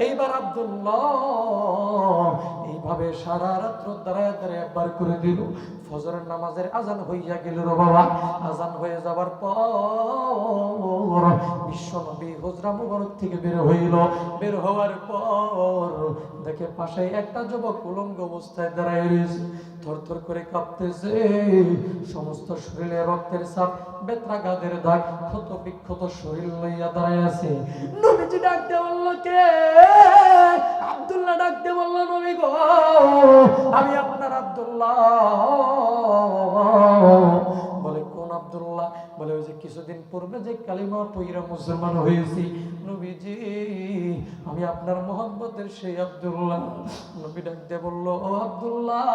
এইবার আব্দুল্লাহ এইভাবে সারা রাত্র দাঁড়ায় দাঁড়ায় একবার করে দিল। ফজরের নামাজের আজান হইয়া গেল রে বাবা। আজান হয়ে যাবার পর বিশ্ব নবী হুজরা মুবারক থেকে বের হইল। বের হওয়ার পর দেখে পাশে একটা যুবক উলঙ্গ অবস্থায় দাঁড়ায় রয়েছে, থরথর করে কাঁপতেছে, সমস্ত শরীরে রক্তের ছাপ, বেত্রাঘাতের দাগ, ক্ষত বিক্ষত শরীর লইয়া দাঁড়ায় আছে। নবীজি ডাকতে বলল, কে? আব্দুল্লাহ ডাকতে বলল, নবী গো, আমি আপনার আব্দুল্লাহ। বলে, কোন আব্দুল্লাহ? বলে ওই যে কিছুদিন পূর্বে যে কালিমা পয়রা মুসলমান হয়েছি নবীজি, আমি আপনার মোহাম্মতের সেই আব্দুল্লাহ। নবী ডাক দিয়ে বলল, ও আব্দুল্লাহ,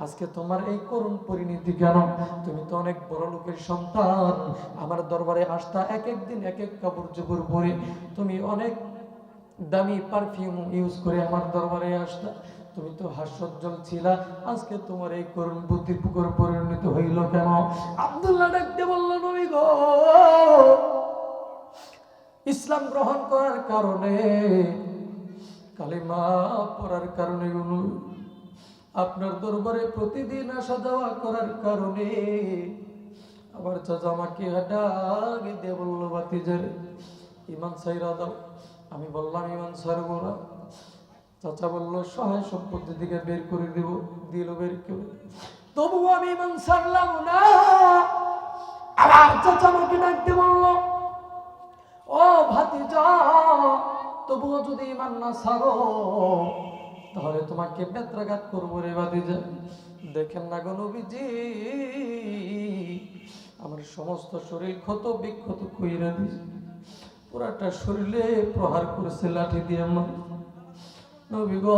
আজকে তোমার এই করুণ পরিণতি কেন? তুমি তো অনেক বড় লোকের সন্তান, আমার দরবারে আসতা এক এক দিন এক এক কাপড় চোপড় পরে, তুমি অনেক দামি পারফিউম ইউজ করে আমার দরবারে আসতা, তুমি তো হাস্যোজ্জ্বল ছিলা, আজকে তোমার এই করুণ বুদ্ধির পুকুর পরিণত হইল কেন? আব্দুল্লাহ ডাকতে বলল, নবী গো, ইসলাম গ্রহণ করার কারণে, কালিমা পড়ার কারণে, আপনার দরবারে প্রতিদিন আসা যাওয়া করার কারণে আমার চাচা আমাকে ডাকে দিয়ে বলল, ভাতিজা ইমান ছাইরা দাও। আমি বললাম, ইমান ছাড়বো না। চাচা বললো, সহায় সম্পত্তি থেকে বের করে দেব, দিল বের করে, তবুও আমি ইমান ছাড়লাম না। আবার চাচা আমাকে ডাকতে বললো, ও ভাতিজা, তবুও যদি ইমান না ছাড়ো তাহলে তোমাকে বেত্রাঘাত করবো রে ভাতিজা। দেখেন না গো নবীজি, আমার সমস্ত শরীর ক্ষত বিক্ষত কইরা দিয়েছে, পুরাটা শরীরে প্রহার করেছে লাঠি দিয়ে। আমার নবী গো,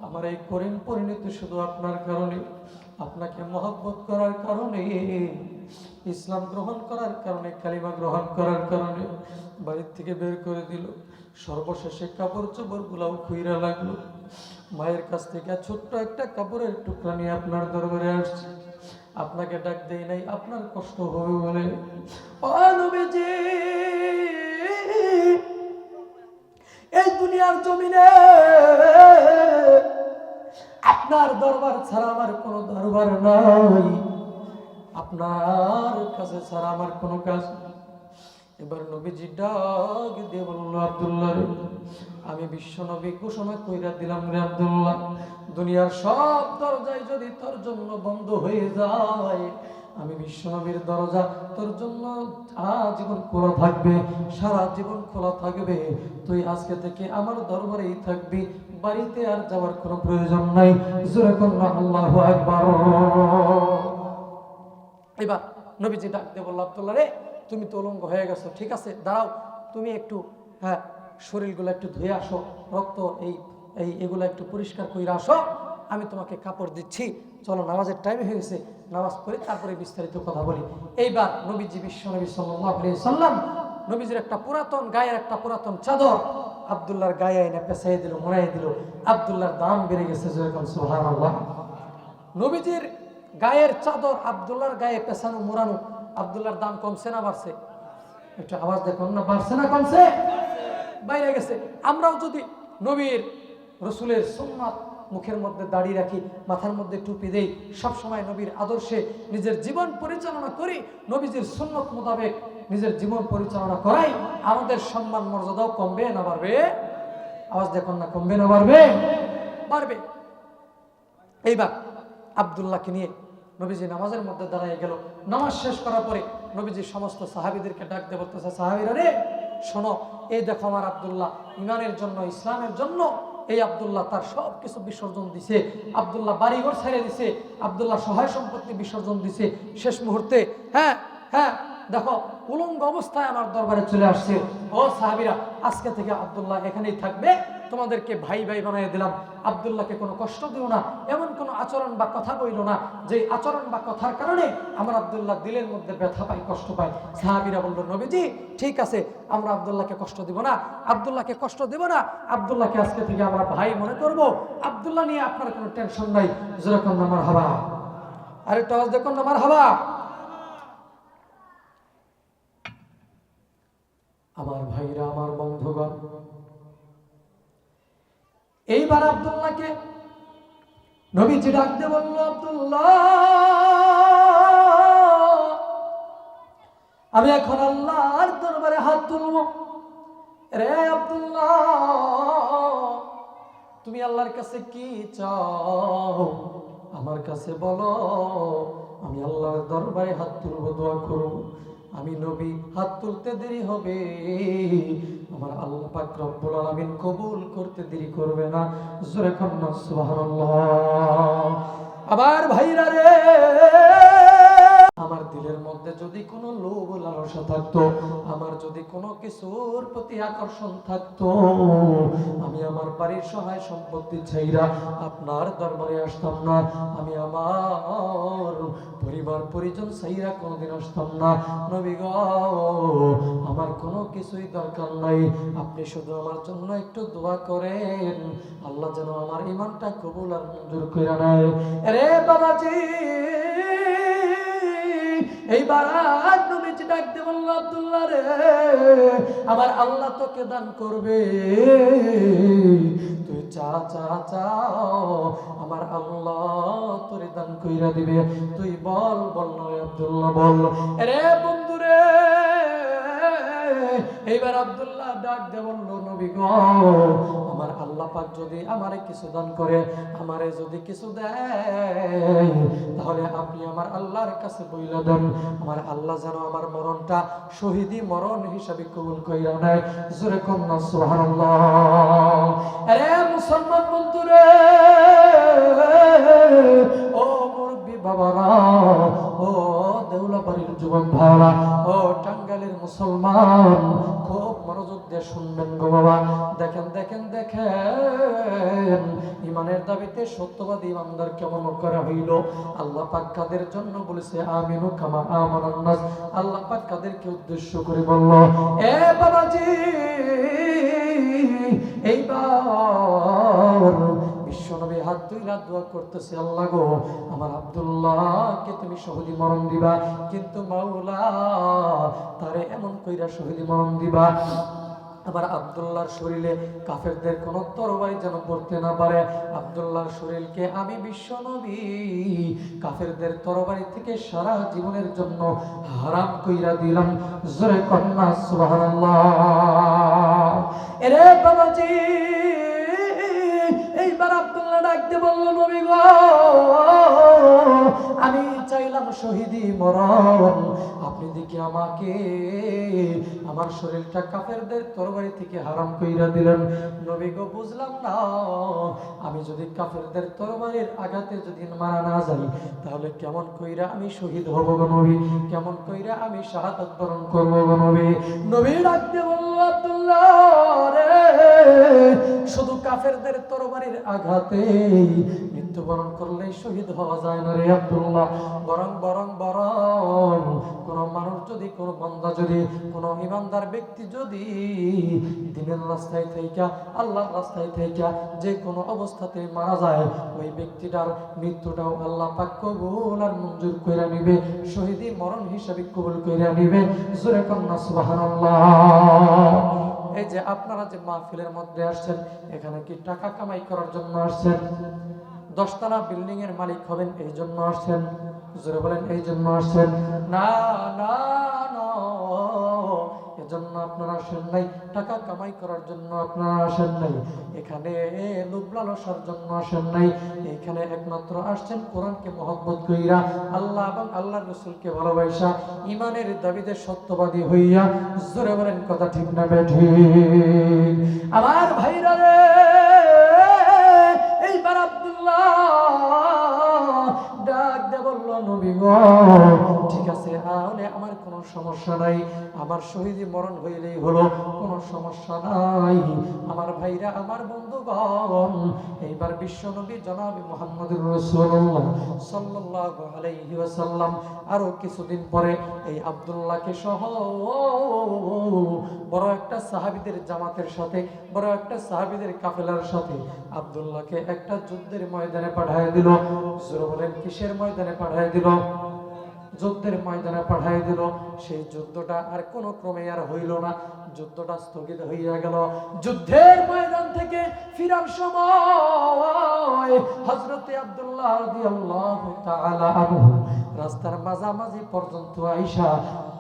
আমার এই করিম পরিণতি শুধু আপনার কারণে, আপনাকে মহব্বত করার কারণে, ইসলাম গ্রহণ করার কারণে, কালিমা গ্রহণ করার কারণে বাড়ির থেকে বের করে দিল। সর্বশেষে কাপড় চোপড় গুলাও খুইরা লাগলো। মায়ের কাছ থেকে ছোট্ট একটা কাপড়ের টুকরা নিয়ে আপনার দরবারে আসছে। আপনাকে ডাক দেই নাই আপনার কষ্ট হবে বলে। ও নবীজি, এই দুনিয়ার জমিনে আপনার দরবার ছাড়া আমার কোনো দরবার নাই, আপনার কাছে ছাড়া আমার কোনো কাজ। এবার নবীজি ডাক দিয়ে বলল, আব্দুল্লাহ রে, আমি বিশ্ব নবী ঘোষণা কইরা দিলাম রে আব্দুল্লাহ, দুনিয়ার সব দরজায় যদি তোর জন্য বন্ধ হয়ে যায়, আমি বিশ্ব নবীর দরজা তোর জন্য আজীবন খোলা থাকবে, সারা জীবন খোলা থাকবে। তুই আজকে থেকে আমার দরবারেই থাকবি, বাড়িতে আর যাওয়ার কোনো প্রয়োজন নাই। জোরে কন্যা আল্লাহু আকবার। এবার নবীজি ডাক দিয়ে বলল, আব্দুল্লাহ রে, তুমি তো উলঙ্গ হয়ে গেছো, ঠিক আছে, দাঁড়াও, তুমি একটু শরীরগুলো একটু ধুয়ে আসো, রক্ত এগুলো একটু পরিষ্কার করে আসো, আমি তোমাকে কাপড় দিচ্ছি, চলো নামাজের টাইম হয়ে গেছে, নামাজ পড়ে তারপরে বিস্তারিত কথা বলি। এইবার নবীজি বিশ্ব নবী সাল্লাল্লাহু আলাইহি সাল্লাম নবীজির একটা পুরাতন গায়ের একটা পুরাতন চাদর আব্দুল্লাহর গায়ে এনে পেঁচাই দিল, মোড়াই দিল। আব্দুল্লাহর দাম বেড়ে গেছে, যেরকম সুবহানাল্লাহ। নবীজির গায়ের চাদর আব্দুল্লাহর গায়ে পেছানো মোড়ানো, আব্দুল্লাহর দাম কমছে না বাড়ছে? একটু আওয়াজ দেখুন না, বাড়ছে না কমছে? বাইরে গেছে। আমরাও যদি নবীর রসুলের সুন্নাত মুখের মধ্যে দাড়ি রাখি, মাথার মধ্যে টুপি দেই, সবসময় নবীর আদর্শে নিজের জীবন পরিচালনা করি, নবীজির সুন্নত মোতাবেক নিজের জীবন পরিচালনা করাই, আমাদের সম্মান মর্যাদাও কমবে না বাড়বে? আওয়াজ দেখুন না, কমবে না বাড়বে? বাড়বে। এইবার আব্দুল্লাহকে নিয়ে নবীজি নামাজের মধ্যে দাঁড়িয়ে গেল। নামাজ শেষ করার পরে নবীজি সমস্ত সাহাবীদেরকে ডাক দিয়ে বলতেছে, সাহাবীরা রে শোনো, এই দেখো আমার আব্দুল্লাহ ইমানের জন্য, ইসলামের জন্য এই আব্দুল্লাহ তার সব কিছু বিসর্জন দিছে, আব্দুল্লাহ বাড়িঘর ছেড়ে দিছে, আব্দুল্লাহ সহায় সম্পত্তি বিসর্জন দিছে শেষ মুহূর্তে। হ্যাঁ হ্যাঁ, দেখো উলঙ্গ অবস্থায় আমার দরবারে চলে আসছে। ও সাহাবীরা, আজকে থেকে আব্দুল্লাহ এখানেই থাকবে, তোমাদেরকে ভাই ভাই বানিয়ে দিলাম, আব্দুল্লাহকে কোনো কষ্ট দিও না, এমন কোনো আচরণ বা কথা বইল না যে আচরণ বা কথার কারণে আমার আব্দুল্লাহ দিলের মধ্যে ব্যথা পায়, কষ্ট পায়। সাহাবীরা বলল, নবীজি ঠিক আছে, আমরা আব্দুল্লাহকে কষ্ট দিব না, আব্দুল্লাহকে কষ্ট দেব না, আব্দুল্লাহকে আজকে থেকে আমরা ভাই মনে করব, আব্দুল্লাহ নিয়ে আপনার কোনো টেনশন নাই। যেরকম আমার হাবা, আরে টস দেখুন আমার হাবা। আমার ভাইরা, আমার বন্ধুগণ, এইবার আব্দুল্লাহকে নবীজি ডাক দিয়ে বলল, আব্দুল্লাহ, আমি এখন আল্লাহর দরবারে হাত তুলব। রে আব্দুল্লাহ, তুমি আল্লাহর কাছে কি চাও আমার কাছে বলো, আমি আল্লাহর দরবারে হাত তুলব, দোয়া করব। আমি নবী হাত তুলতে দেরি হবে, আমার আল্লাহ পাক রব্বুল আলামিন কবুল করতে দেরি করবে না। জোরে কন্না সুবহানাল্লাহ। আবার ভাইরা রে, আমার মাহফিলের মধ্যে যদি কোনো লোভ লালসা থাকতো, আমার যদি কোনো কিছুর প্রতি আকর্ষণ থাকতো, আমি আমার বাড়ির সহায় সম্পত্তি ছাইরা আপনার দরবারে আসতাম না। আমি আমার পরিবার পরিজন ছাইরা কোনোদিন আসতাম না। নবী গো, আমার কোনো কিছুই দরকার নাই, আপনি শুধু আমার জন্য একটু দোয়া করেন, আল্লাহ যেন আমার ঈমানটা কবুল আর মঞ্জুর কইরা নেয়। আরে বাবাজি, এইবার নবীজি ডাক দিয়ে বলল, আব্দুল্লাহ রে, আমার আল্লাহ তোকে দান করবে, তুই চা চা চাও, আমার আল্লাহ তোরে দান কইরা দিবে, তুই বল বল না আব্দুল্লাহ বল। আরে বন্ধুরে, এইবার আব্দুল্লাহ ডাক দিয়ে বলল, নবী গো, আমার আল্লাহ পাক যদি আমারে কিছু দান করে, আমারে যদি কিছু দেয়, তাহলে আপনি আমার আল্লাহর কাছে বইলা দেন, আমার আল্লাহ যেন আমার মরণটা শহীদি মরণ হিসাবে কবুল কইরা নেয়। জোরে কোন না সুবহানাল্লাহ। আরে মুসলমান বন্ধুরে, ও মুরব্বি বাবারা, ও দেউলাবাড়ির যুবক ভাইরা, ও টাঙ্গাইলের মুসলমান, খুব মনোযোগ দিয়ে শুনবেন গো বাবা। দেখেন দেখেন দেখেন, ইমানের দাবিতে সত্যবাদী ইমানদার কেমন করা হইল। আল্লাহ পাক কাদের জন্য বলেছে আমিনু কামা আমানান নাস, আল্লাহ পাক কাদেরকে উদ্দেশ্য করে বলল। এ বাবাজি, এইবার বিশ্বনবী হাত তুইলা দোয়া করতেছে, আল্লাহ গো, আমার আব্দুল্লাহকে তুমি শহীদি মরণ দিবা, কিন্তু মাওলা তারে এমন কইরা শহীদি মরণ দিবা, আবার আব্দুল্লাহর শরীরে কাফেরদের কোন তরবারি যেন পড়তে না পারে। আব্দুল্লাহর শরীরকে আমি বিশ্বনবী কাফেরদের তরবারি থেকে সারা জীবনের জন্য হারাম কইরা দিলাম। জোরে কন্যা সুবহানাল্লাহ। এরে বাবাজি, এইবার আব্দুল্লাহ ডাকতে বলল, নবী গো, আমি চাইলাম শহীদি মরণ, আপনি দেখি আমাকে আমার শরীরটা কাফেরদের তরবারি থেকে হারাম কইরা দিলেন। নবী গো, বুঝলাম না, আমি যদি কাফেরদের তরবারির আঘাতে যদি মারা না যাই, তাহলে কেমন কইরা আমি শহীদ হব গো নবী, কেমন কইরা আমি শাহাদাত বরণ করব গো নবী। নবী ডাকতে বলল, আব্দুল্লাহ রে, শুধু কাফেরদের তরবারির আঘাতে মৃত্যুবরণ করলেই শহীদ হওয়া যায় না রে আব্দুল্লাহ, বরং বরং বরং কোন মানুষ যদি, কোন বান্দা যদি, কোন ইমানদার ব্যক্তি যদি দিনের রাস্তায় থাইকা, আল্লাহর রাস্তায় থাইকা যে কোনো অবস্থাতে মারা যায়, ওই ব্যক্তিটার মৃত্যুটাও আল্লাহ পাক কবুল আর মঞ্জুর কইরা নিবে, শহীদি মরণ হিসাবে কবুল কইরা নিবে। জোরে কন্যা সুবহানাল্লাহ। এই যে আপনারা যে মাহফিলের মধ্যে আসছেন, এখানে কি টাকা কামাই করার জন্য আসছেন? 10 তলা বিল্ডিং এর মালিক হবেন এই জন্য আসছেন? জোরে বলেন, এই জন্য আসছেন? না না না, এজন্য আপনারা আসেন নাই, টাকা কামাই করার জন্য আপনারা আসেন নাই, এখানে লোভ লালসার জন্য আসেন নাই, এখানে একমাত্র আসছেন কোরআনকে মহব্বত কইরা, আল্লাহ এবং আল্লাহর রাসূলকে ভালোবাসা, ঈমানের দাবিতে সত্যবাদী হইয়া। জোরে বলেন কথা ঠিক না বেঠিক? আমার ভাইরা রে, এইবার আব্দুল্লাহ ডাক দে বলল, নবী গো, ঠিক আছে, তাহলে আমার কোনো সমস্যা নাই, আমার শহীদি মরণ হইলেই হলো, কোনো সমস্যা নাই। আমার ভাইরা, আমার বন্ধুগণ, এইবার বিশ্বনবী জনাবে মুহাম্মদুর রাসূলুল্লাহ সাল্লাল্লাহু আলাইহি ওয়াসাল্লাম আরো কিছুদিন পরে এই আব্দুল্লাহকে সহ বড় একটা সাহাবীদের জামাতের সাথে, বড় একটা সাহাবীদের কাফেলার সাথে আব্দুল্লাহকে একটা যুদ্ধের ময়দানে পাঠিয়ে দিল। জোরে বলেন, কিসের ময়দানে পাঠিয়ে দিল? যুদ্ধের ময়দানে পাঠিয়ে দিল। সেই যুদ্ধটা আর কোনো ক্রমে আর হইল না, যুদ্ধটা স্থগিত হইয়া গেল। যুদ্ধের ময়দান থেকে ফিরার সময় হযরতে আব্দুল্লাহ রাদিয়াল্লাহু তাআলা আনহু রাস্তার মাঝামাঝি পর্যন্ত আইসা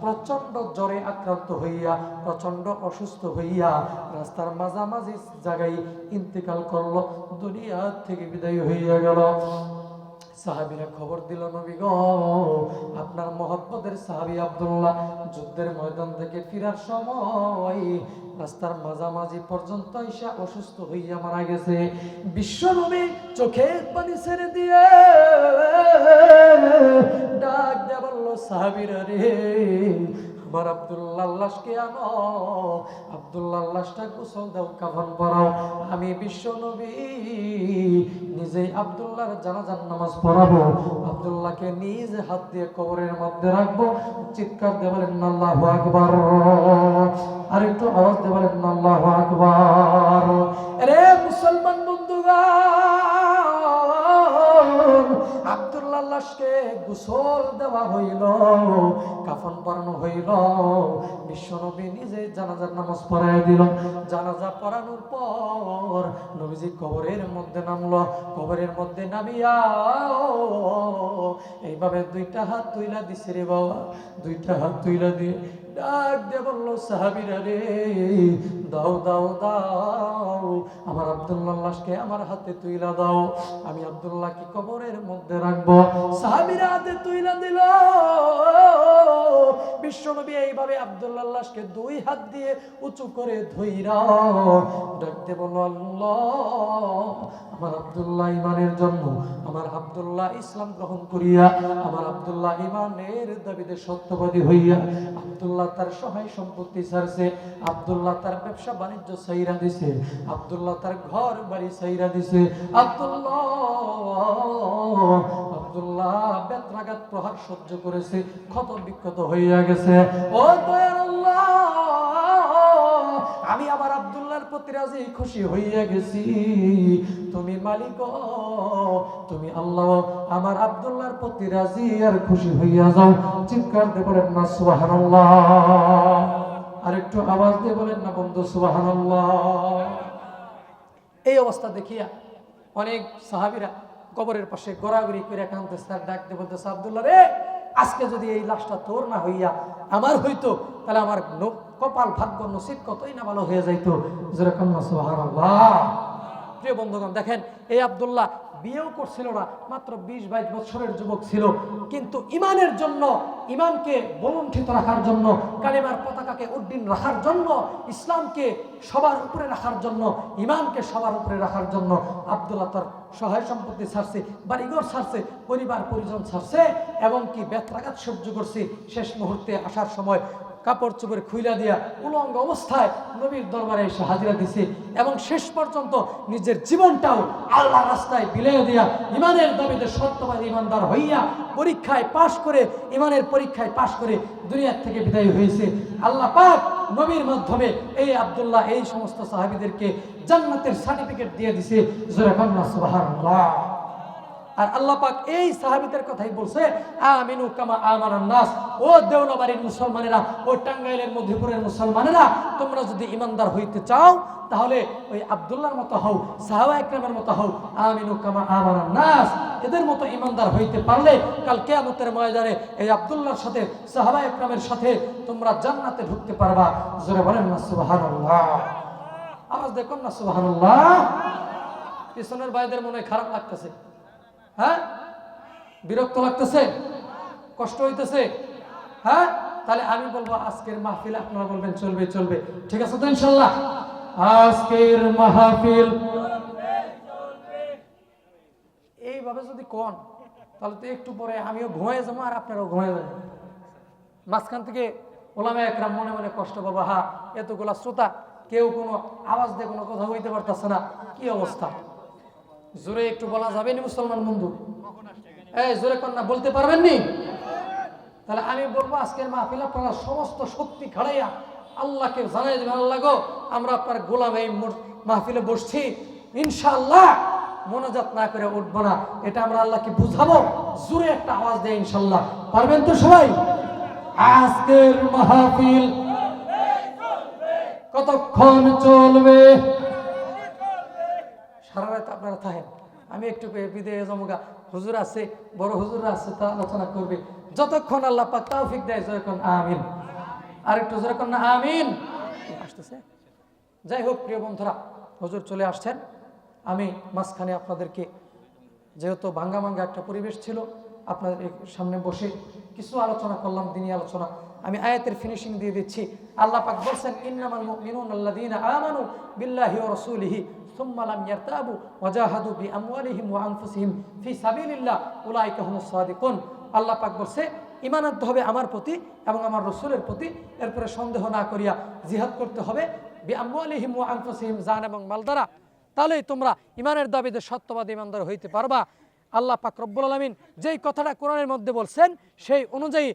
প্রচন্ড জ্বরে আক্রান্ত হইয়া, প্রচন্ড অসুস্থ হইয়া রাস্তার মাঝামাঝি জায়গায় ইন্তেকাল করলো, দুনিয়া থেকে বিদায় হইয়া গেল। সাহাবীরা খবর দিল, নবী গো, আপনার মহব্বতের সাহাবী আব্দুল্লাহ যুদ্ধের ময়দান থেকে ফেরার সময় রাস্তার মাঝামাঝি পর্যন্ত এসে অসুস্থ হইয়া মারা গেছে। বিশ্বনবী চোখের পানি ছেড়ে দিয়ে ডাক দিয়ে বলল, সাহাবীরা রে, আমার আব্দুল্লাহর লাশকে আনো, আব্দুল্লাহর লাশটা গোসল দাও, কাফন পরাও। আমি বিশ্বনবী নিজেই আব্দুল্লাহর জানাজার নামাজ পড়াবো, আব্দুল্লাহকে নিজ হাত দিয়ে কবরের মধ্যে রাখবো। চিৎকার দিয়ে বলেন আল্লাহু আকবার। আর একটু আওয়াজ দিয়ে বলেন আল্লাহু আকবার। আরে মুসলমান বন্ধুগণ, আব্দুল্লাহর লাশকে গোসল দেওয়া হইল, কাফন পরানো হইল। বিশ্বনবী নিজে জানাজার নামাজ পড়ায় দিল। জানাজা পড়ানোর পর নবীজি কবরের মধ্যে নামলো। কবরের মধ্যে নামিয়া এইভাবে দুইটা হাত তুইলা দিছে রে বাবা, দুইটা হাত তুইলা দিয়ে ডাক দিয়ে বললো, সাহাবীরা রে, দাও দাও দাও, আমার আব্দুল্লাহর লাশকে আমার হাতে তুইলা দাও, আমি আব্দুল্লাহকে কবরের মধ্যে রাখবো। সাহাবীরা হাতে তুইলা দিল। বিশ্বনবী এইভাবে আব্দুল্লাহর লাশকে দুই হাত দিয়ে উঁচু করে ধইরা ডাক দিয়ে বলল, আল্লাহ, আমার আব্দুল্লাহ ইমানের জন্য, আমার আব্দুল্লাহ ইসলাম গ্রহণ করিয়া, আমার আব্দুল্লাহ ইমানের দাবিতে সত্যবাদী হইয়া, আব্দুল্লাহ তার সহায় সম্পত্তি ছাড়ছে, আব্দুল্লাহ তার ব্যবসা বাণিজ্য ছাইরা দিছে, আব্দুল্লাহ তার ঘর বাড়ি ছাইরা দিছে, আব্দুল্লাহ বেত্রাঘাত প্রহার সহ্য করেছে, ক্ষত বিক্ষত হইয়া গেছে। ও দয়ার আল্লাহ, আমি আমার আব্দুল্লাহর প্রতি রাজি খুশি হইয়া গেছি। তুমি মালিক, তুমি আল্লাহ, আমার আব্দুল্লাহর প্রতি রাজি আর খুশি হইয়া যাও। চিৎকার দিয়ে বলেন না সুবহানাল্লাহ। আর একটু আওয়াজ দিয়ে বলেন না বন্ধু সুবহানাল্লাহ। এই অবস্থা দেখিয়া অনেক সাহাবীরা কবরের পাশে গড়াগড়ি করে কাঁদতেছে, তার ডাক দিয়ে বলতেছে, আব্দুল্লাহ রে, আজকে যদি এই লাশটা তোর না হইয়া আমার হইতো, তাহলে আমার কপাল, ভাগ্য, নসিব কতই না ভালো হয়ে যাইতো। যেরকম না সুবহানাল্লাহ। প্রিয় বন্ধুগণ, দেখেন, এই আব্দুল্লাহ বিয়েও করছিল না, মাত্র 20-22 বছরের যুবক ছিল, কিন্তু ইমানের জন্য, ইমানকে বলুণ্ঠিত রাখার জন্য, কালিমার পতাকাকে উড্ডীন রাখার জন্য, ইসলামকে সবার উপরে রাখার জন্য, ইমানকে সবার উপরে রাখার জন্য আব্দুল্লাহ তার সহায় সম্পত্তি ছাড়ছে, বাড়িঘর ছাড়ছে, পরিবার পরিজন ছাড়ছে, এবং কি বেত্রাঘাত সহ্য করছে। শেষ মুহূর্তে আসার সময় কাপড় চোপড় খুইলা দিয়া উলঙ্গ অবস্থায় নবীর দরবারে এসে হাজিরা দিছে, এবং শেষ পর্যন্ত নিজের জীবনটাও আল্লাহর রাস্তায় বিলিয়ে দিয়া ইমানের দাবিতে সত্যবাদী ইমানদার হইয়া পরীক্ষায় পাশ করে, ইমানের পরীক্ষায় পাশ করে দুনিয়া থেকে বিদায় হয়েছে। আল্লাহ পাক নবীর মাধ্যমে এই আব্দুল্লাহ, এই সমস্ত সাহাবীদেরকে জান্নাতের সার্টিফিকেট দিয়ে দিছে। জোরে কন্যা সুবহানাল্লাহ। আর আল্লাহ পাক এই সাহাবীদের কথাই বলছে, আমিনু কামা আমানান নাস। ও দেওলাবাড়ির মুসলমানেরা, ও টাঙ্গাইলের মধ্যপুরের মুসলমানেরা, তোমরা যদি ইমানদার হইতে চাও, তাহলে ওই আব্দুল্লাহর মতো হও, সাহাবা ইকরামের মতো হও, আমিনু কামা আমানান নাস। এদের মতো ইমানদার হইতে পারলে কাল কিয়ামতের ময়দানে এই আব্দুল্লাহর সাথে, সাহাবা ইকরামের সাথে তোমরা জান্নাতে ঢুকতে পারবা। জোরে বলেন না সুবহানাল্লাহ। আওয়াজ দেখুন না সুবহানাল্লাহ। পিছনের ভাইদের মনে খারাপ লাগতেছে, হ্যাঁ, বিরক্ত লাগতেছে, কষ্ট হইতেছে, হ্যাঁ, তাহলে আমি বলবো আজকের মাহফিল, আপনারা বলবেন চলবে চলবে, ঠিক আছে তো ইনশাআল্লাহ? আজকের মাহফিল এইভাবে যদি কোন, তাহলে তো একটু পরে আমিও ঘুমায় যাবো আর আপনারাও ঘুমায় যাবেন। মাঝখান থেকে ওলামায়ে একরাম মনে মনে কষ্ট পাবো, হ্যাঁ, এতগুলা শ্রোতা, কেউ কোনো আওয়াজ দিয়ে কোনো কথা বলতে পারতেছে না, কি অবস্থা। জোরে একটু বলা যাবে নি মুসলমান বন্ধু? এই জোরে কন্যা বলতে পারবেন নি? তাহলে আমি বলবো আজকের মাহফিল আপনারা সমস্ত শক্তি খাড়াইয়া আল্লাহকে জানাই দেবেন, আল্লাহ গো, আমরা আপনার গোলাম, এই মাহফিলে বসছি, ইনশাআল্লাহ মোনাজাত না করে উঠবো না, এটা আমরা আল্লাহকে বুঝাবো। জোরে একটা আওয়াজ দেয় ইনশাআল্লাহ, পারবেন তো সবাই? আজকের মাহফিল কতক্ষণ চলবে? সারা রাত আপনারা থাকেন, আমি একটু বিদায় জমুগা। হুজুর আছে, বড় হুজুর আছে, তা আলোচনা করবে যতক্ষণ আল্লাহ পাক তৌফিক দেয়। যখন আমিন, আর একটু যখন না আমিন আসতেছে। যাই হোক প্রিয় বন্ধুরা, হুজুর চলে আসছেন, আমি মাঝখানে আপনাদেরকে যেহেতু ভাঙ্গা ভাঙ্গা একটা পরিবেশ ছিল, আপনাদের সামনে বসে কিছু আলোচনা করলাম, দিনী আলোচনা। আমি আয়াতের ফিনিশিং দিয়ে দিচ্ছি। আল্লাহ পাক বলছেন, ইন্নামাল মুমিনুনা আল্লাযীনা আমানু বিল্লাহি ওয়া রাসূলিহি সুম্মা লাম ইয়ারতাবু ওয়া জাহাদু বিআমওয়ালিহিম ওয়া আনফুসিহিম ফি সাবিলিল্লাহ উলাইকা হুমুস সাদিকুন। আল্লাহ পাক বলছে, ঈমান আনতে হবে আমার প্রতি এবং আমার রাসূলের প্রতি, এরপরে সন্দেহ না করিয়া জিহাদ করতে হবে বিআমওয়ালিহিম ওয়া আনফুসিহিম, জান এবং মাল দ্বারা। তাহলেই তোমরা ঈমানের দাবিতে সত্যবাদী ঈমানদার হইতে পারবা। আল্লাহ পাক রব্বুল আলামিন যেই কথাটা কোরআনের মধ্যে বলছেন সেই অনুযায়ী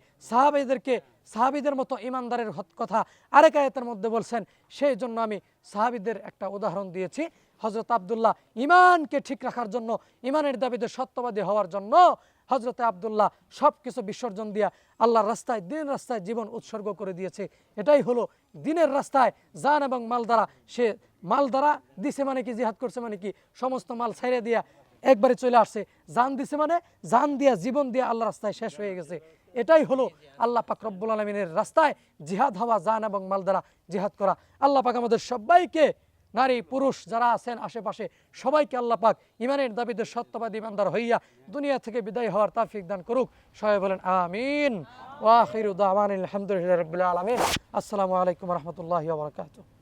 সাহাবীদের মতো ঈমানদারের কথা আরেক আয়াতের মধ্যে বলছেন। সেই জন্য আমি সাহাবীদের একটা উদাহরণ দিয়েছি। হযরত আব্দুল্লাহ ঈমানকে ঠিক রাখার জন্য, ঈমানের দাবিতে সত্যবাদী হওয়ার জন্য হযরত আব্দুল্লাহ সব কিছু বিসর্জন দিয়া আল্লাহর রাস্তায়, দিনের রাস্তায় জীবন উৎসর্গ করে দিয়েছে। এটাই হলো দিনের রাস্তায় জান এবং মাল দ্বারা। সে মাল দ্বারা দিছে মানে কি, জিহাদ করছে মানে কি, সমস্ত মাল ছেড়ে দিয়া একবারে চলে আসছে। জান দিছে মানে জান দিয়া, জীবন দিয়া আল্লাহর রাস্তায় শেষ হয়ে গেছে। এটাই হলো আল্লাহ পাক রব্বুল আলামিনের রাস্তায় জিহাদ হওয়া, জান এবং মাল দ্বারা জিহাদ করা। আল্লাহ পাক আমাদের সবাইকে, নারী পুরুষ যারা আছেন আশেপাশে, সবাইকে আল্লাহ পাক ঈমানের দাবিতে সত্যবাদী ঈমানদার হইয়া দুনিয়া থেকে বিদায় হওয়ার তৌফিক দান করুক। সবাই বলেন আমিন। ওয়া আখিরু দাওয়ানা আলহামদুলিল্লাহি রাব্বিল আলামিন। আসসালামু আলাইকুম ওয়া রাহমাতুল্লাহি ওয়া বারাকাতুহু।